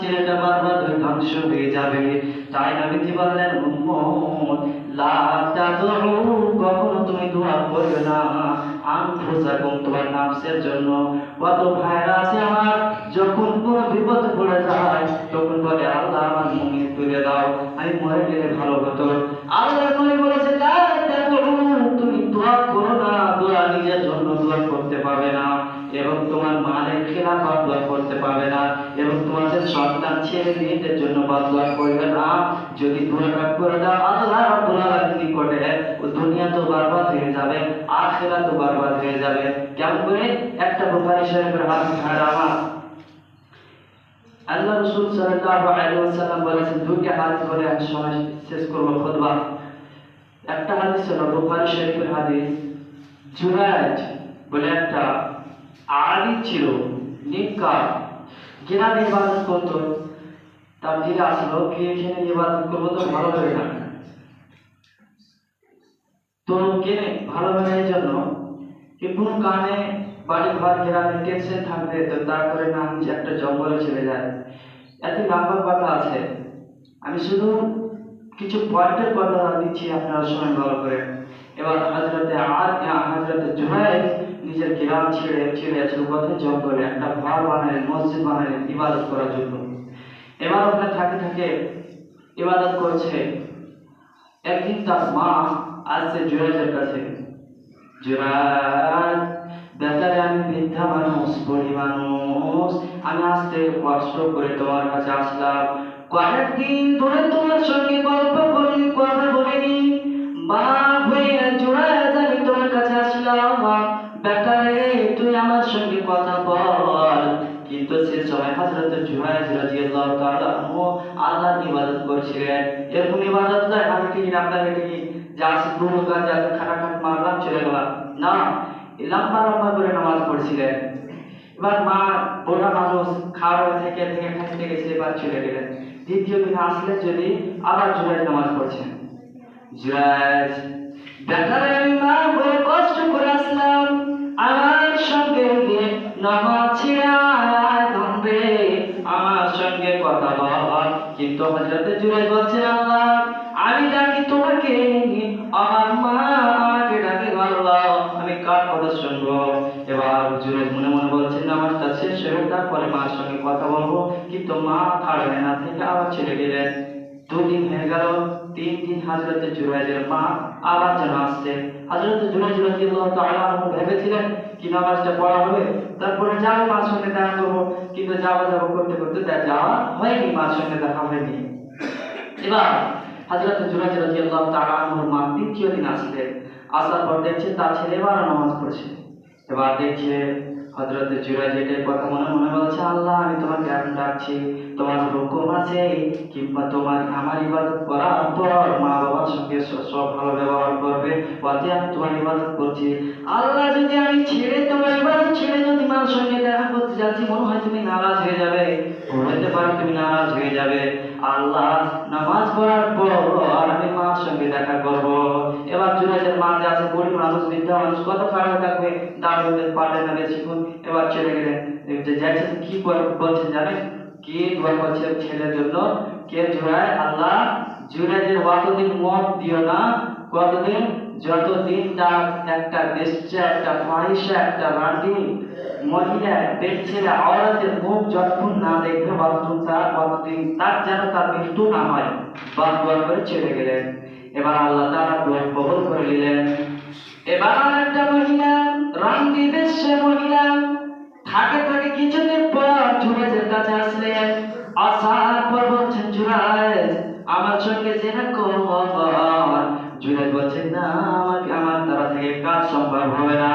ছেলেটা বারবার ধরে ধ্বংস হয়ে যাবে। তাই নবীজি বললেন, উম্মত লা তাদউ, কখনো তুমি দোয়া করবে না আনফুসাকুম, তোমার নাফসের জন্য। কত ভাইরা আছে আমার, যখন কোনো বিপদ পড়ে যায় তখন বলে, আল্লাহ আমার মুমিন তুলে দাও, আমি মরে গেলে ভালো হতো। আল্লাহ নবী বলেছে, লা তাদউ, তুমি দোয়া করো না, দোয়া নিজের জন্য দোয়া করতে পারবে না, এবং তোমার মালের খেলাফত দোয়া করতে পারবে না, এবং তোমাদের সন্তান ছেলে মেয়েদের জন্য দোয়া করবে না। যদি দোয়াটা করে দাও আল্লাহ রাব্বুল আলামিনের নিকটে, ও দুনিয়া তো বরবাদ হয়ে যাবে, আখিরাত তো বরবাদ হয়ে যাবে। কেমন করে? একটা বুখারী শরীফের হাদিস আমার আল্লাহ রাসূল সাল্লাল্লাহু আলাইহি ওয়াসাল্লাম বলেছেন, দুইটা হাদিস বলে আমি সময় শেষ করব খুতবা। একটা হাদিস হলো বুখারী শরীফের হাদিস, জুরাইজ বলে একটা আলিম ছিল, নেককার, গিরামে ইবাদত করত। তার দিলে আসলো কি এখানে ইবাদত করবো তো ভালো হবে না, তো কেনে ভালো হবে এই জন্য কোন কারণে বাড়ি ঘর গিরামে টেনশন থাকবে, তো তারপরে না আমি একটা জঙ্গলে চলে যাই। এত লম্বা কথা আছে, আমি শুধু কিছু পয়েন্টের কথা দিচ্ছি, আপনারা শুনেন ভালো করে। এবার হযরতে জুরাইজ নিজের গ্রাম ছেড়ে চলে আসলো কোথায়? জঙ্গলে। একটা ঘর বানালেন, মসজিদ বানালেন ইবাদত করার জন্য। এবার ওখানে থাকে থাকে ইবাদত করছে। একদিন তার মা আসছে জুরাইজের কাছে, জুরাইজ, বেচারে আমি বৃদ্ধা মানুষ, গরিব মানুষ, আমি আসতে কষ্ট করে তোমার কাছে আসলাম, কয়েকদিন ধরে তোমার সঙ্গে গল্প করি, কথা বলিনি, বাপ হয়ে জুরাইজ আমি তোমার কাছে আসলাম, বেটারে তুই আমার সঙ্গে কথা বল। কিন্তু সে সময় হযরত জুরাইজ রাদিয়াল্লাহু তাআলা আনহু আল্লাহর ইবাদত করছিলেন। এরকম ইবাদত নয় আমি কি আপনাকে কি যা শুরু কাজ যা খাটাখাট মারলাম চলে গেলাম, না, লম্বা লম্বা করে নামাজ পড়ছিলেন। এবার মা বুড়া মানুষ খাওয়া থেকে থেকে খাইতে গেছে, এবার চলে গেলেন। দ্বিতীয় দিন আসলে যদি আবার জুরাইজ নামাজ পড়ছেন। জুরাইজ, বেটারে আমি মা বলে কষ্ট করে আসলাম, আমার সঙ্গে নামাজ ছেড়ে ধরবে, আমার সঙ্গে কথা বল। কিন্তু হযরত জুরাইজ বলছেন, আল্লাহ আমি ডাকি তোমাকে, আমার মা আমাকে ডাকে, আল্লাহ আমি কার কথা শুনবো? এবার জুরাইজ মনে মনে বলছেন, নামাজটা শেষ হয়ে তারপরে মার সঙ্গে কথা বলবো, কিন্তু মা খাড়বে না থেকে আবার চলে গেলেন। দুদিন হয়ে গেল, তিন দিন হযরত জুরাইজের মা আবার যেন আসছে। হযরত জুরাইজ রাদিয়াল্লাহু তাআলা আনহু ভেবেছিলেন কি নামাজটা পড়া হবে, তারপরে যাবো মার সঙ্গে দেখা করবো, কিন্তু যাবো করতে করতে যাওয়া হয়নি, মার সঙ্গে দেখা হয়নি। এবার হযরত জুরাইজ রাদিয়াল্লাহু তাআলা আনহুর মা দ্বিতীয় দিন আসলেন। আসার পর দেখছে তার ছেলে এবার নামাজ পড়ছে। এবার দেখছে হযরত জুরাইজ এটাই কথা মনে মনে বলছে, আল্লাহ আমি তোমাকে এখন ডাকছি, তোমার হুকুম আছে কিংবা তোমার আমার ইবাদত করার পর মা বাবার সঙ্গে সব ভালো ব্যবহার করবে, ওতে আমি তোমার ইবাদত করছি। আল্লাহ যদি আমি ছেড়ে তোমার ইবাদত ছেড়ে যদি মার সঙ্গে দেখা করতে যাচ্ছি, মনে হয় তুমি নারাজ হয়ে যাবে, হতে পারে তুমি নারাজ হয়ে যাবে। আল্লাহ নামাজ পড়ার পর আমি মার সঙ্গে দেখা করব। এবার জুরাইজের মা যে আছে গরিব মানুষ, বৃদ্ধা মানুষ, কত কারণে থাকবে, দাঁড়িয়ে পারলেন না বেশিক্ষণ। এবার চলে গেলেন। যাচ্ছেন কি বলছেন জানেন? কি দোয়া করছেন ছেলের জন্য? কে? জুরাইজ, আল্লাহ জুরাইজের অতদিন মত দিও না, কতদিন? যতদিন তার একটা বেশ্যা, একটা ফাহিশা, একটা রাঁধি মহিলা, পেট ছেলে আওরাতের মুখ যতক্ষণ না দেখবে কতদিন তার যেন তার মৃত্যু না হয়। বাদ দোয়া করে চলে গেলেন। এবার আল্লাহ তাআলা দোয়া কবুল করে নিলেন। এবার একটা মহিলা, রাঁধি বেশ্যা মহিলা, থাকে থাকে কিছুদিন পর জুরাইজের কাছে আসলেন। আসার পর বলছেন, জুরাইজ আমার সঙ্গে জেনা কর। জুরাইজ বলছেন, না আমাকে আমার দ্বারা থেকে কাজ সম্ভব হবে না।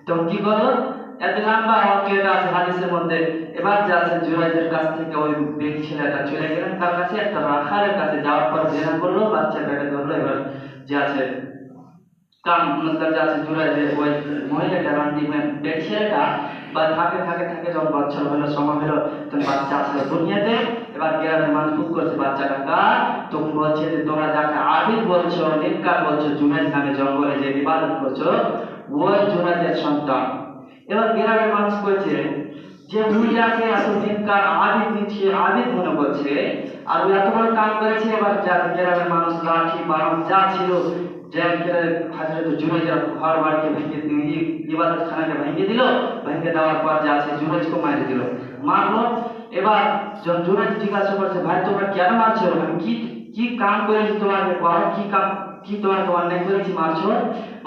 তো কি করো? এত লম্বা ওয়াকিয়া আছে হাদিসের মধ্যে। এবার যাচ্ছেন জুরাইজের কাছ থেকে ওই ব্যক্তি ছেলেটা চলে গেলেন তার কাছে, একটা রাখালের কাছে যাওয়ার পর জেনা করলো, বাচ্চা পেটে ধরলো। এবার যে আছে কাম মতলব যে আছে জুরাইজের ওই মহিলাটা রান্দি পেট ছেলেটা বা থাকে থাকে থাকে যখন বাচ্চা হলো, সময় হলো, তখন বাচ্চা আসলো দুনিয়াতে। এবার গ্রামের মানুষ বুক করছে বাচ্চাটা কার, তখন বলছে যে তোমরা যাকে আবিদ বলছো, নেককার বলছো, জুরাইজ নামে জঙ্গলে যে ইবাদত করছো, ওই জুরাইজের সন্তান। এবার গ্রামের মানুষ কইছে, যে বুড়িটাকে এতদিনকার আবিদ নিচ্ছে, আবিদ মনে করছে, আর ও এত বড় কাজ করেছে। এবার গ্রামের মানুষ লাঠি বারণ যা ছিল, যে হাজরত জুনাইদের ঘর বাড়িকে ভেঙে দিয়ে ইবাদত খানাকে ভেঙে দিল। ভেঙে দেওয়ার পর যা আছে জুনাইদকে মারি দিল, মারলো। এবার যখন জুনাইদ জিজ্ঞাসা করছে, ভাই তোমরা কেন মারছো? আমি কি কি কাম করেছি তোমাকে? করো কি কাম, কি তোমাকে অন্যায় করেছি মারছো?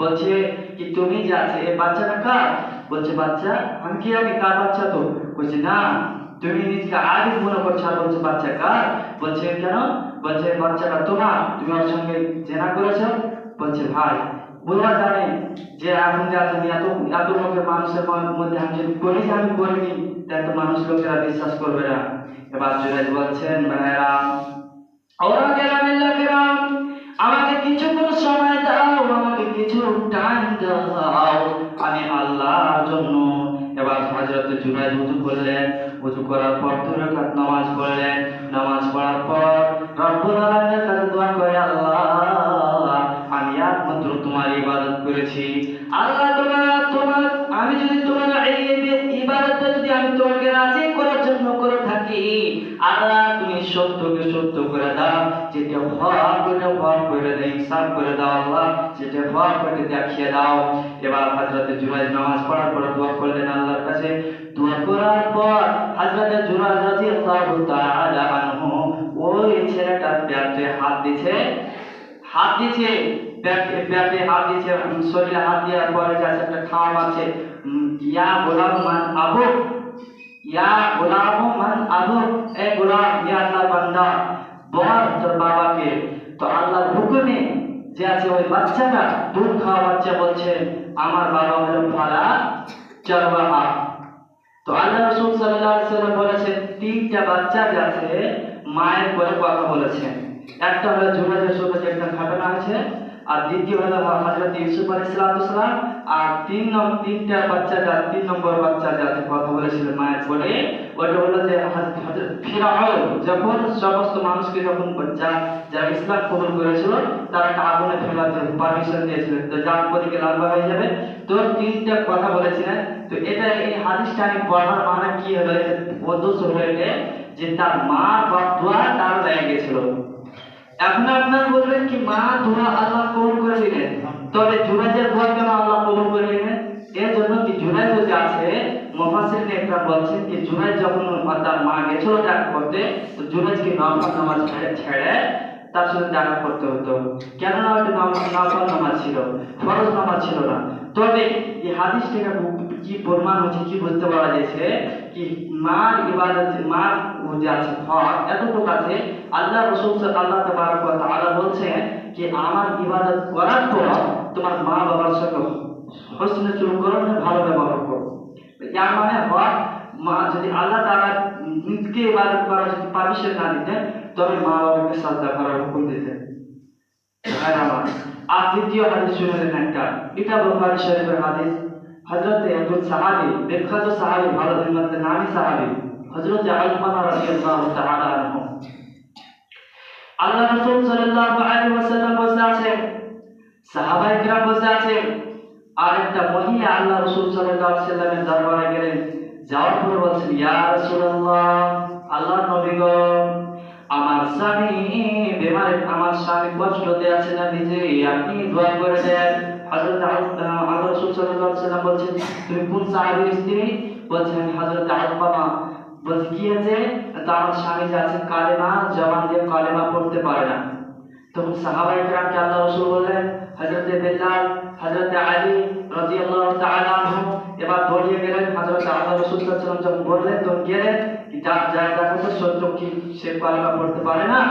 বলছে কি তুমি যে আছে এই বাচ্চাটা কার? বলছে বাচ্চা আমি কি আমি কার বাচ্চা? তো বলছে না, তুমি নিজেকে আগে মনে করছো। আর বলছে বাচ্চা কার? বলছে কেন? বলছে বাচ্চাটা তোমার, তুমি ওর সঙ্গে জেনা করেছো। বলছে ভাই বলবা জানে যে এখন যে আছে এত এত লোকের মানুষের মধ্যে আমি যদি করি যে আমি করিনি, তাই তো মানুষ লোকেরা বিশ্বাস করবে না। এবার জুনাইদ বলছেন, ভাইরা ওরা গ্রামের লোকেরা আমাকে কিছুক্ষণ সময় দাও, আমাকে কিছু টাইম দাও, আমি আল্লাহর জন্য। এবার হযরত জুনাইদ ওযু করলেন, ওযু করার পর 2 রাকাত নামাজ পড়লেন। নামাজ পড়ার পর রব্বুল আলামিনের কাছে দোয়া করে, আল্লাহ আমি একমাত্র তোমার ইবাদত করেছি। আল্লাহ তোমার আমি যদি তোমার এই ইবাদতটা যদি আমি তোমাকে রাজি করার জন্য করে থাকি, আল্লাহ তুমি সত্যকে সত্য করে দাও, যেটা হক ওটা হক করে দাও, ইনসাফ করে দাও আল্লাহ, যেটা হক ওটা দেখিয়ে দাও। এবার হযরত জুনাইদ নামাজ পড়ার পর দোয়া করলেন আল্লাহর কাছে। দোয়া করার পর হযরত জুনাইদ রাদিয়াল্লাহু তাআলা আনহু ওই ছেলেটার পেটে হাত দিয়েছে, পেটে হাত দিয়েছে, শরীরে হাত দেওয়ার পরে যাচ্ছে একটা খাম আছে, ইয়া গোলাম মান আবু, ইয়া গোলাম মান আবু, এ গোলাম ইয়া আল্লাহর বান্দা বল তোর বাবাকে। তো আল্লাহর হুকুমে যে আছে ওই বাচ্চাটা, দুধ খাওয়া বাচ্চা, বলছে আমার বাবা হলো ফালা চরবাহা। তো আল্লাহ রাসূল সাল্লাল্লাহু আলাইহি ওয়াসাল্লাম বলেছেন 3টা বাচ্চা যে আছে মায়ের পরে কথা বলেছেন। একটা হলো জুনাইদের সাথে যে একটা ঘটনা আছে, আর দ্বিতীয় হলো হযরত ইউসুফ আলাইহিস সালাম, আর 3টা বাচ্চা, 3 নম্বর বাচ্চা যাতে কথা বলেছিল মায়ের পরে, ওটা হলো যে হযরত ফিরাউন যখন সমস্ত মানুষকে যখন যারা ইসলাম কবুল করেছিল তারা একটা আগুনে ফেলার জন্য পারমিশন দিয়েছিল, তো যার পরীকে লাম্বা হয়ে যাবে। তো 3টা কথা বলেছিলেন। তো এটা এই হাদিসটা আমি পড়ার মানে কি হলো, উদ্দেশ্য হলো এটা যে তার মা দোয়া তার লেগে গেছিল। এখন আপনারা বলবেন কি মা দোয়া আল্লাহ কবুল করে দিলেন, তবে জুনাইদের দোয়া কেন আল্লাহ কবুল করে নিলেন? এর জন্য কি জুনাইদ যে আছে মুফাসসিরিন একরা বলছেন কি জুনাইদ যখন তার মা গেছিল দেখা করতে, তো জুনাইদকে নফল নামাজ ছেড়ে তার সাথে দেখা করতে হতো। কেননা ওটা নফল নামাজ ছিল, ফরজ নামাজ ছিল না। তবে এই হাদিস থেকে কি প্রমাণ হচ্ছে, কি বুঝতে পারা যাচ্ছে কি মার ইবাদত, মার যে আছে হক এতটুকু আছে। আল্লাহ রাসূল আল্লাহ তাবারক ওয়া তাআলা বলছেন যে আমার ইবাদত করার পর তোমার মা বাবার সঙ্গে হোসনে চলুক করো, ভালো ব্যবহার করো। এর মানে হক মা যদি আল্লাহ তাআলা নিজকে ইবাদত করার যদি পারমিশন না দিতেন, তবে মা বাবাকে সাজদা করার হুকুম দিতেন। আর দ্বিতীয় হাদিস শুনলেন একটা, এটা বুখারী শরীফের হাদিস। হযরত একজন সাহাবী, বিখ্যাত সাহাবী, ভালো দিনমতে নামী সাহাবী, হযরত আলকামা রাদিয়াল্লাহু তাআলা আনহু। আল্লাহ রাসূল সাল্লাল্লাহু আলাইহি ওয়াসাল্লাম বসে আছেন, সাহাবায়ে কিরাম বসে আছেন, আর একটা মহিলা আল্লাহ রাসূল সাল্লাল্লাহু আলাইহি ওয়াসাল্লামের দরবারে গেলেন। যাওয়ার পর বলছেন, ইয়া রাসূলুল্লাহ, আল্লাহর নবী গো, আমার স্বামী বিমার, আমার স্বামী কষ্টতে আছে না, নিজে আপনি দোয়া করে দেন। হযরত রাসূল সাল্লাল্লাহু আলাইহি ওয়াসাল্লাম বলছেন, তুমি কোন সাহাবীর স্ত্রী? বলছেন হযরত আলকামা। বলছে কি আছে? তো আমার স্বামী যে আছে কালেমা জবান দিয়ে কালেমা পড়তে পারে না। তখন সাহাবায়ে কেরামকে আল্লাহ রাসূল বললেন, হযরত বিলাল, হযরত আলী রাদিয়াল্লাহু তাআলা আনহু এবার দৌড়িয়ে গেলেন। হযরত আল্লাহ রাসূল সাল্লাল্লাহু আলাইহি ওয়াসাল্লাম যখন বললেন, তখন গেলেন কি দেখো তো সত্য কি সে কালেমা পড়তে পারে না?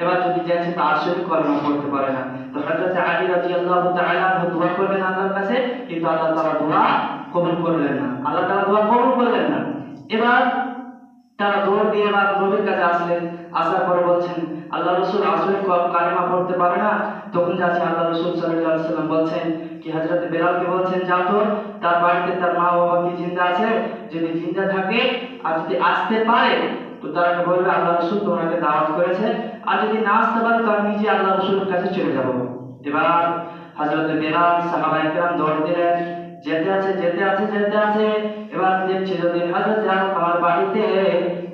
এবার যদি দেখে তা আসলে কালেমা পড়তে পারে না, তো হযরত আলী রাদিয়াল্লাহু তাআলা আনহু দোয়া করলেন আল্লাহর কাছে, কিন্তু আল্লাহ তাআলা দোয়া কবুল করলেন না, আল্লাহ তাআলা দোয়া কবুল করলেন না। এবার তারা দৌড় দিয়ে এবার নবীর কাছে আসলেন। আসার পরে বলছেন, আল্লাহ রাসূল আসলে কালেমা পড়তে পারে না। তখন যাচ্ছে আল্লাহ রাসূল সাল্লাল্লাহু আলাইহি ওয়াসাল্লাম বলছেন কি হযরত বেলালকে বলছেন, যাও তো তার বাড়িতে তার মা বাবা কি জিন্দা আছে, যদি জিন্দা থাকে আর যদি আসতে পারে তো তারা বলবে আল্লাহ রাসূল তোমাকে দাওয়াত করেছে, আর যদি না আসতে পারে তো আমি নিজে আল্লাহ রাসূলের কাছে চলে যাব। এবার হযরত বেলাল সাহাবায়ে কেরাম দৌড় দিলেন, যেতে আছে। এবার দেখছে যদি হযরত আলকামার বাড়িতে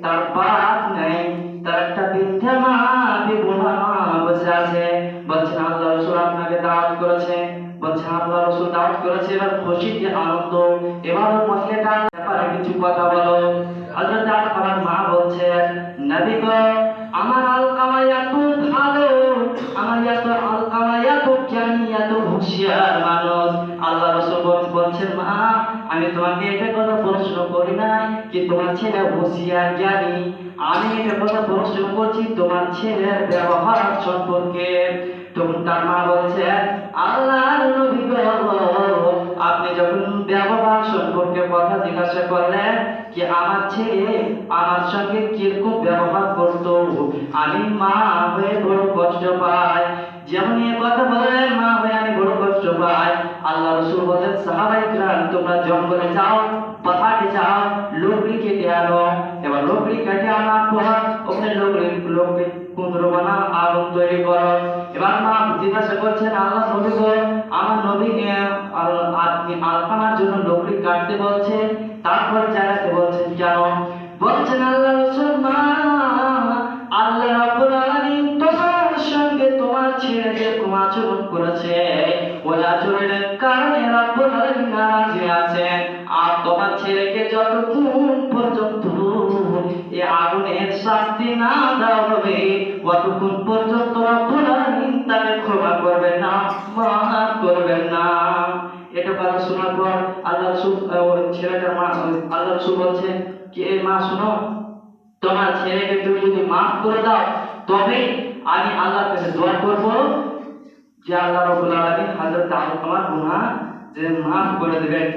তার বাপ নেই, তার একটা বৃদ্ধা মা বিবুনা বসে আছে। বলছেন আল্লাহ রাসূল আপনাকে দাওয়াত করেছে, বলছেন আল্লাহ রাসূল দাওয়াত করেছে। এবার খুশিতে আনন্দ, এবার ওই মহিলাটার ব্যাপারে কিছু কথা বলো। হযরত আলকামার মা বলছেন নবী গো, আমার আলকামা এত ভালো, আমার এত আলকামা এত জ্ঞানী, এত হুঁশিয়ার মানুষ। আল্লাহ রাসূল বলছেন মা, আমি তোমাকে এটা কথা প্রশ্ন করি নাই কি তোমার ছেলে হুঁশিয়ার জ্ঞানী, আমি এটা কথা প্রশ্ন করছি তোমার ছেলের ব্যবহার সম্পর্কে। তখন তার মা বলছে আল্লাহর নবী গো, আপনি যখন ব্যবহার সম্পর্কে কথা জিজ্ঞাসা করলেন কি আমার ছেলে আমার সঙ্গে কিরকম ব্যবহার করতো, আমি মা হয়ে বড় কষ্ট পাই। যেমন এই কথা বলেন মা হয়ে আমি বড় কষ্ট পাই। আল্লাহ রাসূল বলেন সাহাবায়ে কিরাম তোমরা জঙ্গলে যাও, পাহাড়ে যাও, লোকড়ি কেটে আনো। এবার লোকড়ি কেটে আনার পর ওখানে লোকড়ি কুঁদরো বানাও, আগুন তৈরি করো। এবার মা জিজ্ঞাসা করছেন আল্লাহ নবী গো, আমার নবীকে আপনি আলকামার জন্য লোকড়ি কাটতে বলছেন, তারপর জ্বালাতে বলছেন কেন? বলছেন আল্লাহ রাসূল মা, আল্লাহ রাব্বুল আলামিন তোমার সঙ্গে তোমার ছেলে যে আচরণ করেছে ওই আচরণের কারণে রাব্বুল আলামিন নারাজি আছেন। আর তোমার ছেলেকে যতক্ষণ পর্যন্ত এই আগুনের শাস্তি না দেওয়া হবে ততক্ষণ পর্যন্ত রাব্বুল আলামিন তাকে ক্ষমা করবেন না, মাফ করবেন না। এটা কথা শোনার পর আল্লাহ রাসূল ওই ছেলেটার মা আল্লাহ রাসূল বলছেন কি এই মা শোনো, তোমার ছেলেকে তুমি যদি মাফ করে দাও তবে আমি আল্লাহর কাছে দোয়া করব যে আল্লাহ রাব্বুল আলামিন হযরত আলকামার গুনাহ যে মাফ করে দেবেন।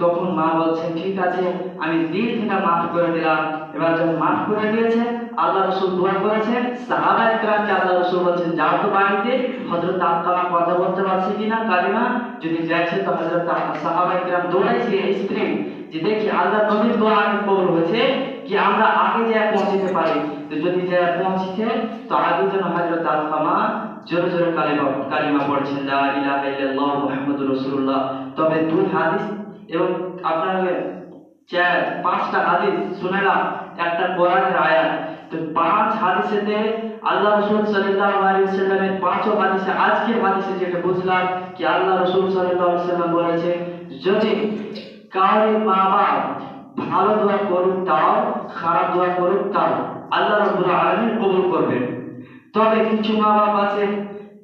তখন মা বলছেন ঠিক আছে আমি দিল থেকে মাফ করে দিলাম। এবার যখন মাফ করে দিয়েছে আল্লাহ রাসূল দোয়া করেছেন, সাহাবায়ে কিরামকে আল্লাহ রাসূল বলছেন যাও তো বাড়িতে, হযরত আলকামা কথা বলতে পারছে কিনা কালিমা, যদি যাচ্ছে তো হযরত সাহাবায়ে কিরাম দৌড়াইছে স্ত্রী যে দেখি আল্লাহ নবীর দোয়া কবুল হয়েছে কি আমরা আগে যা পৌঁছতে পারি, তো যদি যা পৌঁছতে তো আগে যেন হযরত আলকামা জোরে জোরে কালিমা পড়ছেন লা ইলাহা ইল্লাল্লাহ মুহাম্মাদুর রাসূলুল্লাহ। তবে দুই হাদিস এবং আপনাকে পাঁচটা হাদিস শুনালাম, একটা কোরআনের আয়াত। তো পাঁচ হাদিসেতে আল্লাহ রাসূল সাল্লাল্লাহু আলাইহি ওয়াসাল্লামের পাঁচও হাদিসে আজকের হাদিসে যেটা বুঝলাম কি আল্লাহ রাসূল সাল্লাল্লাহু আলাইহি ওয়াসাল্লাম বলেছে যদি কারো মা বাপ ভালো দোয়া করুক তাও, খারাপ দোয়া করুক তাও আল্লাহ রাব্বুল আলামিন কবুল করবেন। তবে কিছু মা বাপ আছে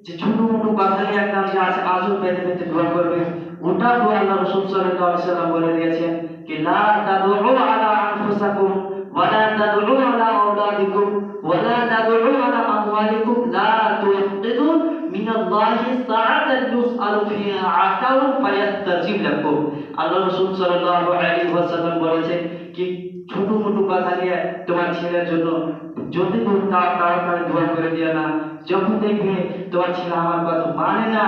যে ছোট মোটো কথা নিয়ে একদম যে আছে আজও বেঁধে বেঁধে দোয়া করবে, ওটা দোয়া আল্লাহ রাসূল সাল্লাল্লাহু আলাইহি ওয়াসাল্লাম বলে দিয়েছেন কি লা তাদউ আলা আনফুসাকুম ওয়া লা তাদউ আলা আওলাদিকুম ওয়া লা তাদউ আলা আমওয়ালিকুম লা তুফিদু মিনাল্লাহি সাআতান ইউসআলু ফিহা আতাউ ফায়াস্তাজিব লাকুম। আল্লাহ রাসূল সাল্লাল্লাহু আলাইহি ওয়াসাল্লাম বলেছেন কি ছোট মোটো কথা নিয়ে তোমার ছেলের জন্য যদি তাড়াতাড়ি দোয়া করে দিও না, যখন দেখবে তোমার ছেলে আমার কথা মানে না,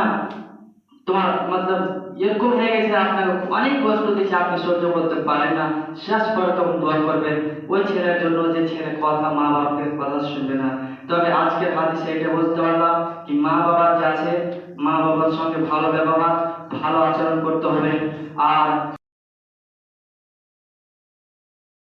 তোমার মতলব এরকম হয়ে গেছে আপনার অনেক কষ্ট দিচ্ছে আপনি সহ্য করতে পারেন না, শেষ করে তখন দোয়া করবেন ওই ছেলের জন্য যে ছেলে কথা মা বাপের কথা শুনবে না। তবে আজকের হাদিসে এটা বুঝতে পারলাম কি মা বাবা যে আছে মা বাবার সঙ্গে ভালো ব্যবহার ভালো আচরণ করতে হবে। আর